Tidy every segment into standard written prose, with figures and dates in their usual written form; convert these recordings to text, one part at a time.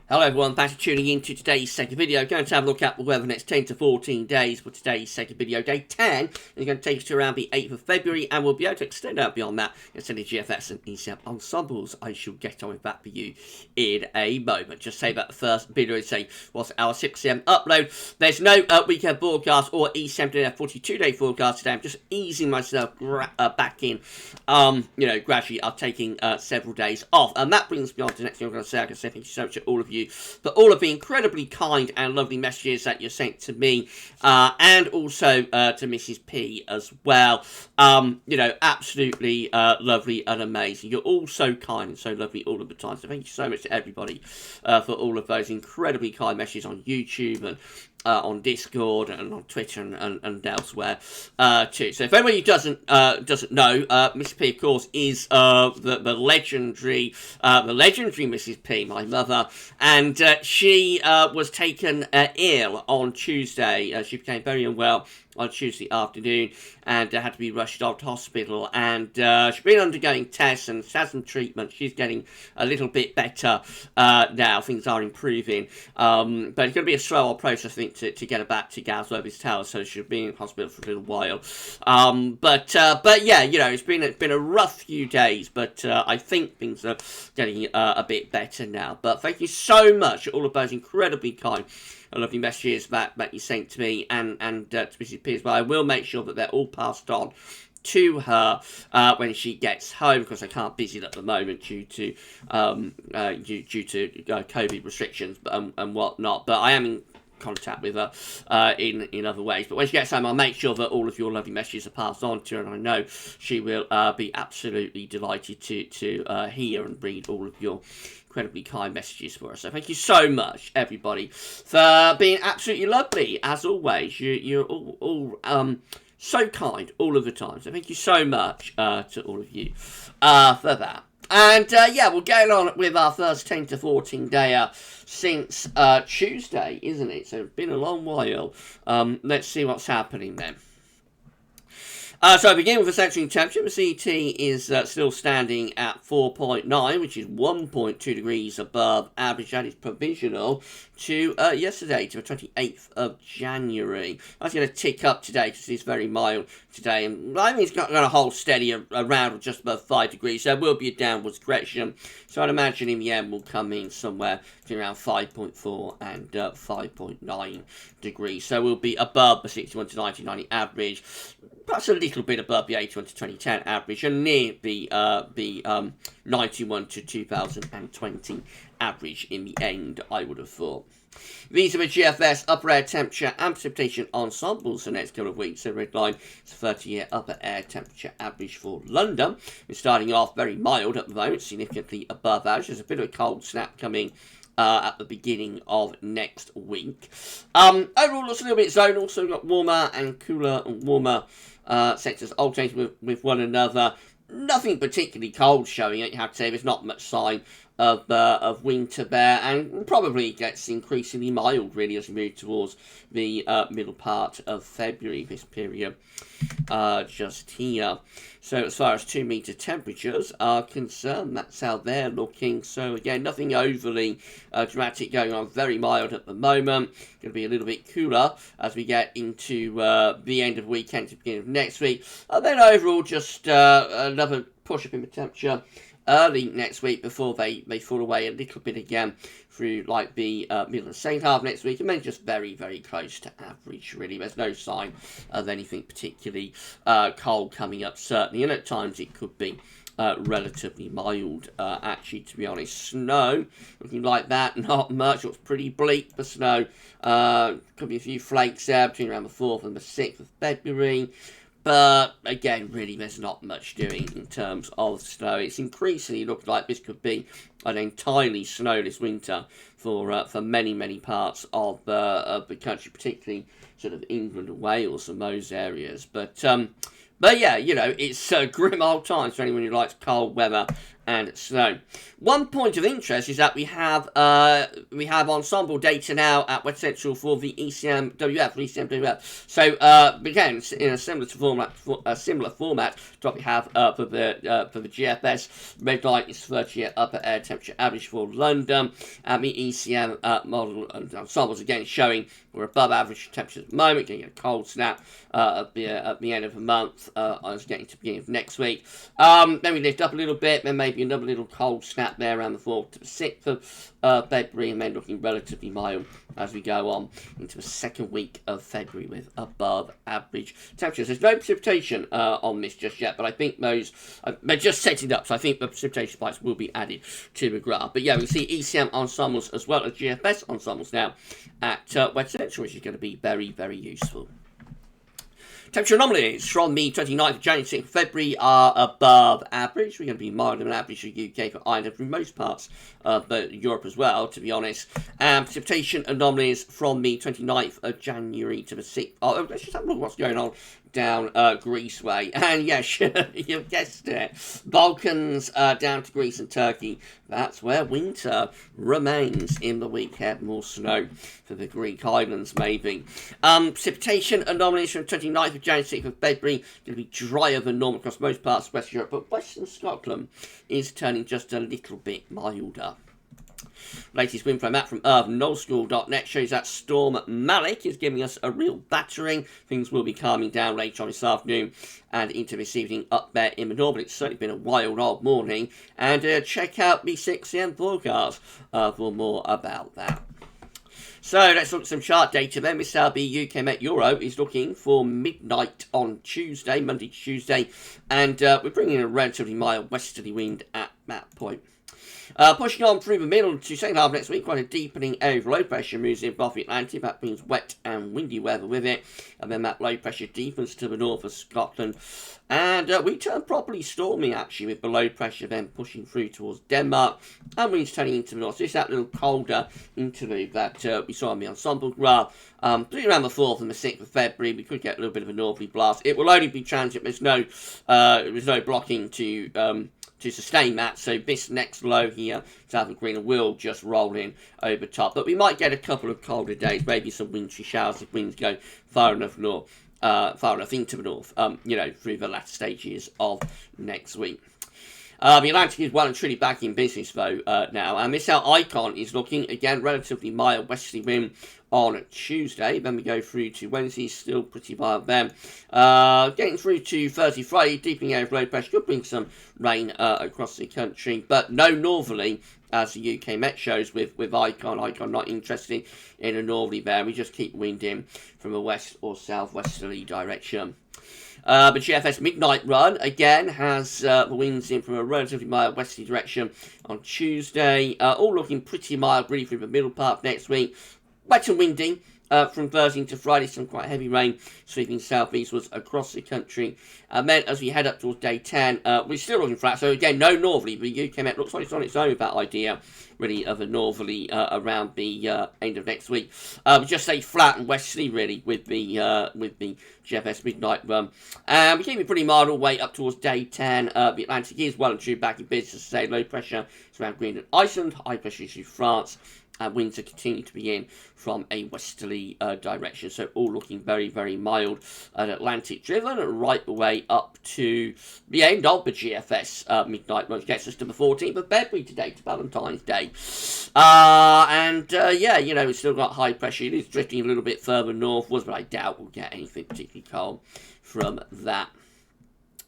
Hello everyone, thanks for tuning in to today's second video. Going to have a look at the weather next 10 to 14 days for today's second video, day 10. And it's going to take us to around the 8th of February, and we'll be able to extend out beyond that instead of GFS and ECM ensembles. I shall get on with that for you in a moment. Just say that the first video say was our 6am upload. There's no weekend forecast or ECM doing a 42-day forecast today. I'm just easing myself back in. Gradually I'm taking several days off. And that brings me on to the next thing I'm going to say. I can say thank you so much to all of you for all of the incredibly kind and lovely messages that you sent to me, and also to Mrs. P as well. Absolutely lovely and amazing. You're all so kind and so lovely all of the time. So thank you so much to everybody for all of those incredibly kind messages on YouTube and on Discord and on Twitter and elsewhere too. So if anybody doesn't know, Miss P, of course, is the legendary Mrs. P, my mother, and she was taken ill on Tuesday. She became very unwell on Tuesday afternoon and had to be rushed off to hospital, and she's been undergoing tests and had some treatment. She's getting a little bit better now. Things are improving, but it's going to be a slower process, I think, to get her back to GavsWeatherVids Tower, so she'll be in hospital for a little while. But yeah, it's been a rough few days, but I think things are getting a bit better now. But thank you so much, all of those incredibly kind and lovely messages that you sent to me and to Mrs. P as well. I will make sure that they're all passed on to her when she gets home, because I can't visit at the moment due to COVID restrictions and whatnot. But I am in contact with her in other ways. But when she gets home, I'll make sure that all of your lovely messages are passed on to her, and I know she will be absolutely delighted to hear and read all of your incredibly kind messages for us. So thank you so much, everybody, for being absolutely lovely as always. You're all so kind all of the time. So thank you so much to all of you for that. And yeah, we'll get on with our first 10 to 14 day since Tuesday, isn't it? So it's been a long while. Let's see what's happening then. So I begin with the central temperature. The CET is still standing at 4.9, which is 1.2 degrees above average. That is provisional to yesterday, to the 28th of January. That's going to tick up today because it's very mild today, and I think it's going to hold steady around just above 5 degrees. So there will be a downwards correction. So I'd imagine in the end we'll come in somewhere between around 5.4 and 5.9 degrees. So we'll be above the 61 to 1990 average, perhaps a little bit above the 81 to 2010 average, and near the 91 to 2020 average in the end, I would have thought. These are the GFS upper air temperature and precipitation ensembles for the next couple of weeks. So red line is 30-year upper air temperature average for London. We're starting off very mild at the moment, significantly above average. There's a bit of a cold snap coming at the beginning of next week. Overall, looks a little bit zonal, so we've got warmer and cooler and warmer sectors alternating with one another. Nothing particularly cold showing it, you have to say. There's not much sign of winter there, and probably gets increasingly mild really as we move towards the middle part of February, this period just here. So as far as 2 metre temperatures are concerned, that's how they're looking. So again, nothing overly dramatic going on, very mild at the moment. Going to be a little bit cooler as we get into the end of the weekend to the beginning of next week. And then overall just another push up in the temperature early next week before they fall away a little bit again through like the middle of the second half next week, and then just very, very close to average really. There's no sign of anything particularly cold coming up, certainly, and at times it could be relatively mild, actually, to be honest. Snow, looking like that, not much. Looks pretty bleak for snow. Could be a few flakes there between around the 4th and the 6th of February. But again, really, there's not much doing in terms of snow. It's increasingly looking like this could be an entirely snowless winter for many, many parts of the country, particularly sort of England and Wales and those areas. But yeah, it's grim old times for anyone who likes cold weather and snow. One point of interest is that we have ensemble data now at West Central for the ECM-WF. So again, in a similar format to what we have for the GFS. Red light is 30 upper air temperature average for London, and the ECM model and ensembles again showing we're above average temperature at the moment, getting a cold snap at the end of the month. I was getting to the beginning of next week. Then we lift up a little bit, then maybe another little cold snap there around the 4th to the 6th of February, and then looking relatively mild as we go on into the second week of February with above average temperatures. There's no precipitation on this just yet, but I think those, they're just setting up, so I think the precipitation spikes will be added to the graph. But yeah, we see ECM ensembles as well as GFS ensembles now at West Central, which is going to be very, very useful. Temperature anomalies from the 29th of January to 6th of February are above average. We're going to be milder than average for UK, for Ireland, for most parts of Europe as well, to be honest. And precipitation anomalies from the 29th of January to the 6th. Oh, let's just have a look at what's going on down Greece way. And yes, you've guessed it. Balkans down to Greece and Turkey. That's where winter remains in the week ahead. More snow for the Greek islands, maybe. Precipitation anomalies from 29th of January to 6th of February. Going to be drier than normal across most parts of West Europe, but Western Scotland is turning just a little bit milder. Latest wind flow map from UrbanNullSchool.net shows that Storm Malik is giving us a real battering. Things will be calming down later on this afternoon and into this evening up there in the north. It's certainly been a wild old morning. And check out the 6am forecast for more about that. So let's look at some chart data then. This the UK Met Euro is looking for midnight on Tuesday, Monday to Tuesday. And we're bringing in a relatively mild westerly wind at that point. Pushing on through the middle to second half next week, quite a deepening area of low pressure moves in above the Atlantic. That brings wet and windy weather with it. And then that low pressure deepens to the north of Scotland. And we turn properly stormy, actually, with the low pressure then pushing through towards Denmark. And winds turning into the north. So it's that little colder interlude that we saw on the ensemble graph. Particularly around the 4th and the 6th of February, we could get a little bit of a northerly blast. It will only be transient. There's no blocking to sustain that, so this next low here, south of Greenland, will just roll in over top. But we might get a couple of colder days, maybe some wintry showers if winds go far enough north, far enough into the north, through the latter stages of next week. The Atlantic is well and truly back in business, though, now. And this icon is looking, again, relatively mild westerly wind on Tuesday. Then we go through to Wednesday, still pretty mild then. Getting through to Thursday, Friday, deepening area of low pressure could bring some rain across the country, but no northerly, as the UK Met shows with Icon. Icon not interested in a northerly there. We just keep wind in from a west or southwesterly direction. The GFS midnight run, again, has the winds in from a relatively mild westerly direction on Tuesday. All looking pretty mild, really, through the middle part next week. Wet and windy from Thursday to Friday. Some quite heavy rain sweeping southeastwards across the country. And then as we head up towards day 10, we're still looking flat. So again, no northerly. The UK Met looks like it's on its own with that idea, really, of a northerly around the end of next week. We just stay flat and westerly, really, with the GFS midnight run. We keep it pretty mild all the way up towards day 10. The Atlantic is well and truly back in business. Say low pressure is around Greenland, Iceland. High pressure is through France. And winds are continuing to be in from a westerly direction. So all looking very, very mild and Atlantic driven, right the way up to the end of the GFS midnight, which gets us to the 14th of February today, to Valentine's Day. It's still got high pressure. It is drifting a little bit further northwards, but I doubt we'll get anything particularly cold from that.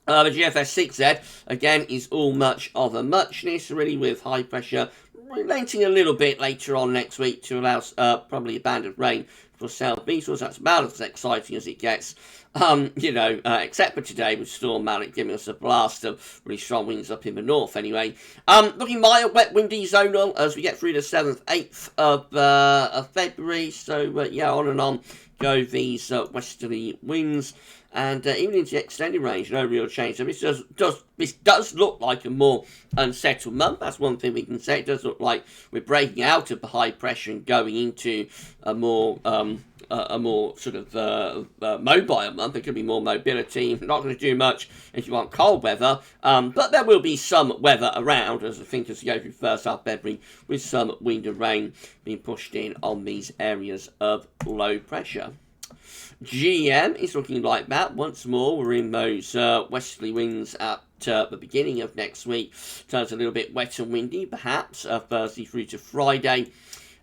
The GFS 6Z, again, is all much of a muchness, really, with high pressure relenting a little bit later on next week to allow probably a band of rain for southeastwards. That's about as exciting as it gets, except for today with Storm Malik giving us a blast of really strong winds up in the north anyway. Looking mild, wet, windy zonal as we get through the 7th, 8th of February. So, on and on go these westerly winds. and even into the extended range, no real change. So this does look like a more unsettled month. That's one thing we can say. It does look like we're breaking out of the high pressure and going into a more sort of mobile month. There could be more mobility. Not going to do much if you want cold weather, but there will be some weather around, as I think as you go through first half February, with some wind and rain being pushed in on these areas of low pressure. GM is looking like that. Once more, we're in those westerly winds at the beginning of next week. Turns a little bit wet and windy, perhaps, Thursday through to Friday.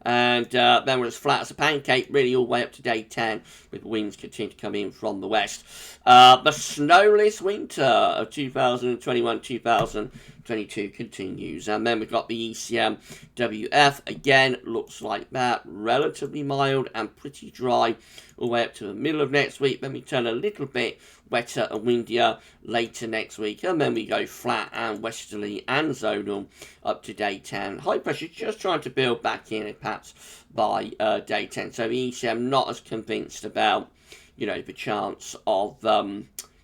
And then we're as flat as a pancake, really all the way up to day 10, with winds continuing to come in from the west. The snowless winter of 2021-2022 continues. And then we've got the ECM WF. Again, looks like that. Relatively mild and pretty dry all the way up to the middle of next week. Then we turn a little bit wetter and windier later next week. And then we go flat and westerly and zonal up to day 10. High pressure just trying to build back in, perhaps by day 10. So the ECM not as convinced about, the chance of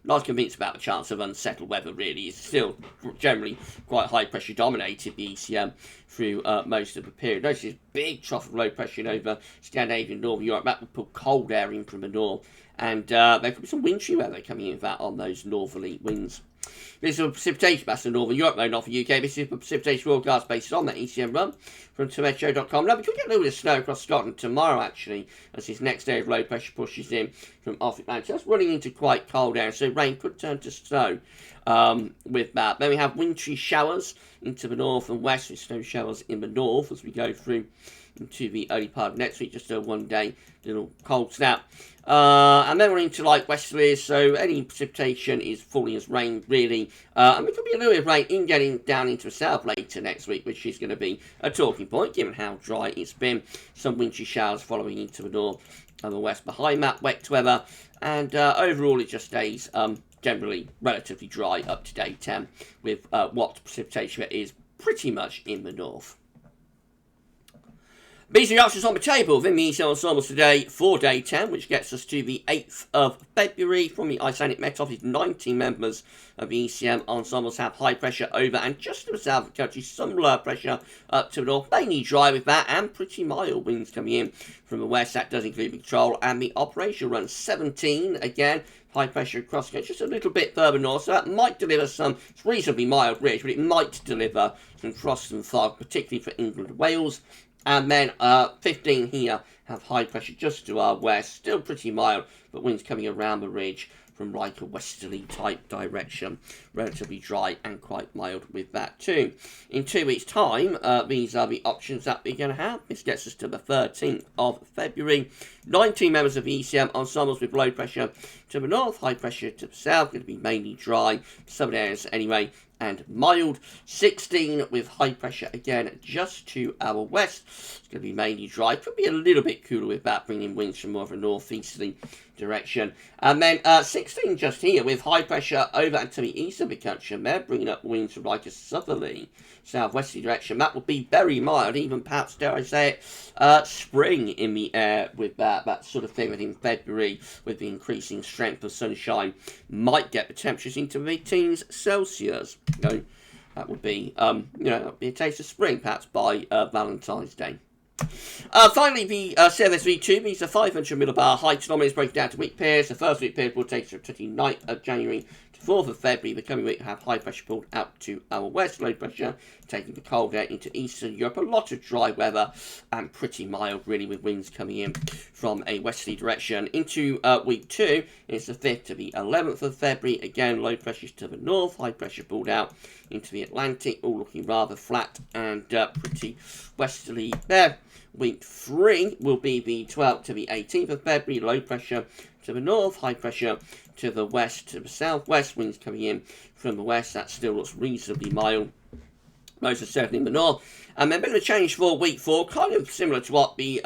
not convinced about the chance of unsettled weather, really. It's still generally quite high pressure dominated, the ECM, through most of the period. Notice this big trough of low pressure over Scandinavia, Northern Europe. That will put cold air in from the north, and there could be some wintry weather coming in with that on those northerly winds. This is a precipitation pass in Northern Europe, though, not for UK. This is a precipitation forecast based on that ECM run from Tometeo.com. Now, we could get a little bit of snow across Scotland tomorrow, actually, as this next day of low pressure pushes in from off Atlantic. That's running into quite cold air, so rain could turn to snow with that. Then we have wintry showers into the north and west, with snow showers in the north as we go through into the early part of next week. Just a one-day little cold snap. And then we're into light westerlies, so any precipitation is falling as rain, really. And there could be a little bit of rain in getting down into the south later next week, which is going to be a talking point, given how dry it's been. Some wintry showers following into the north and the west behind that, wet weather. And overall, it just stays generally relatively dry up to day 10, with what precipitation is pretty much in the north. These are the options on the table within the ECM ensembles today for day 10, which gets us to the 8th of February. From the Icelandic Met Office, 19 members of the ECM ensembles have high pressure over and just to the south of the country, some lower pressure up to the north. Mainly dry with that, and pretty mild winds coming in from the west. That does include the control and the operation runs 17 again. High pressure across country, just a little bit further north, so that might deliver some, it's reasonably mild ridge, but it might deliver some frost and fog, particularly for England and Wales. And then 15 here have high pressure just to our west, still pretty mild, but winds coming around the ridge from like a westerly type direction. Relatively dry and quite mild with that too. In 2 weeks' time, these are the options that we're going to have. This gets us to the 13th of February. 19 members of the ECM ensembles with low pressure to the north, high pressure to the south, going to be mainly dry, some areas anyway, and mild. 16 with high pressure again just to our west. It's going to be mainly dry. Could be a little bit cooler with that, bringing winds from more of a northeasterly direction. And then 16 just here with high pressure over and to the east of the country. And they're bringing up winds from like a southerly, southwesterly direction. That will be very mild, even perhaps, dare I say it, spring in the air with that sort of thing within February, with the increasing strength of sunshine. Might get the temperatures into the teens Celsius. That would be, that would be a taste of spring, perhaps by Valentine's Day. Finally, the CFSV2, these are 500 millibar height anomalies breaking down to week periods. The first week period will take us from 29th of January to 4th of February. The coming week will have high pressure pulled out to our west, low pressure taking the cold air into eastern Europe. A lot of dry weather and pretty mild, really, with winds coming in from a westerly direction. Into week 2, it's the 5th to the 11th of February. Again, low pressures to the north, high pressure pulled out into the Atlantic, all looking rather flat and pretty westerly there. Week 3 will be the 12th to the 18th of February. Low pressure to the north, high pressure to the west, to the southwest. Winds coming in from the west. That still looks reasonably mild, most certainly in the north. And then a bit of a change for week 4, kind of similar to what the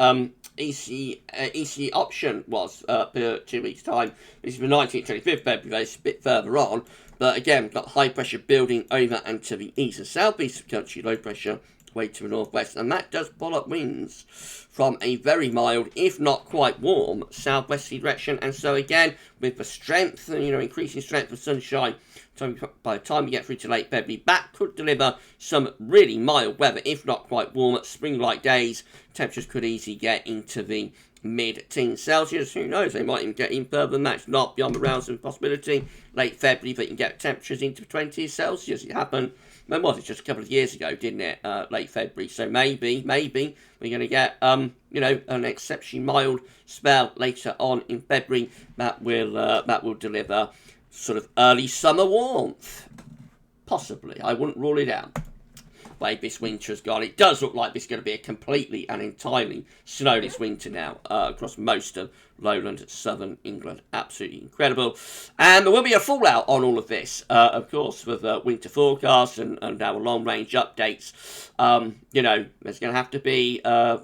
EC option was for 2 weeks' time. This is the 19th to 25th February. It's a bit further on. But again, we've got high pressure building over and to the east and southeast of the country. Low pressure way to the northwest, and that does pull up winds from a very mild, if not quite warm, southwesterly direction. And so again, with the strength, increasing strength of sunshine, by the time we get through to late February, that could deliver some really mild weather, if not quite warm, spring-like days. Temperatures could easily get into the mid-teens Celsius. Who knows? They might even get in further than that. It's not beyond the realms of possibility. Late February, they can get temperatures into the 20s Celsius. It happened. When was it? Just a couple of years ago, didn't it? Late February. So maybe we're going to get, an exceptionally mild spell later on in February that will deliver sort of early summer warmth. Possibly. I wouldn't rule it out. Way this winter has gone, it does look like this is going to be a completely and entirely snowless winter now across most of lowland southern England. Absolutely incredible. And there will be a fallout on all of this, of course, with winter forecasts and our long range updates. There's going to have to be, I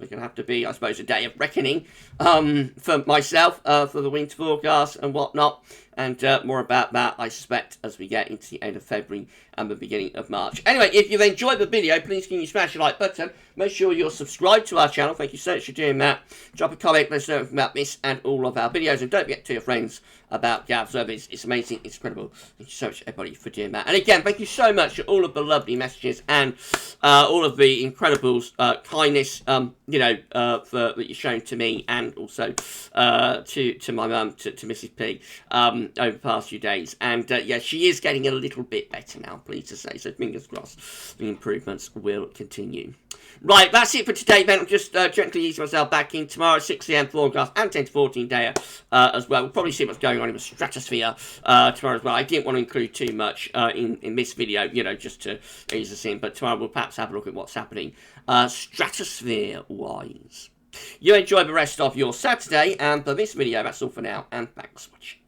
suppose, a day of reckoning for myself for the winter forecast and whatnot. And more about that, I suspect, as we get into the end of February and the beginning of March. Anyway, if you've enjoyed the video, please can you smash the like button. Make sure you're subscribed to our channel. Thank you so much for doing that. Drop a comment, let us know about this and all of our videos. And don't forget to tell your friends about GavsWeatherVids. It's amazing. It's incredible. Thank you so much, everybody, for doing that. And again, thank you so much for all of the lovely messages and all of the incredible kindness, that you've shown to me and also to my mum, to Mrs. P, over the past few days. And she is getting a little bit better now, pleased to say. So fingers crossed the improvements will continue. Right, that's it for today, then. I'll just gently ease myself back in tomorrow, 6 a.m. forecast and 10 to 14 day as well. We'll probably see what's going on in the stratosphere tomorrow as well. I didn't want to include too much in this video, just to ease us in. But tomorrow we'll perhaps have a look at what's happening stratosphere-wise. You enjoy the rest of your Saturday, and for this video, that's all for now, and thanks for watching.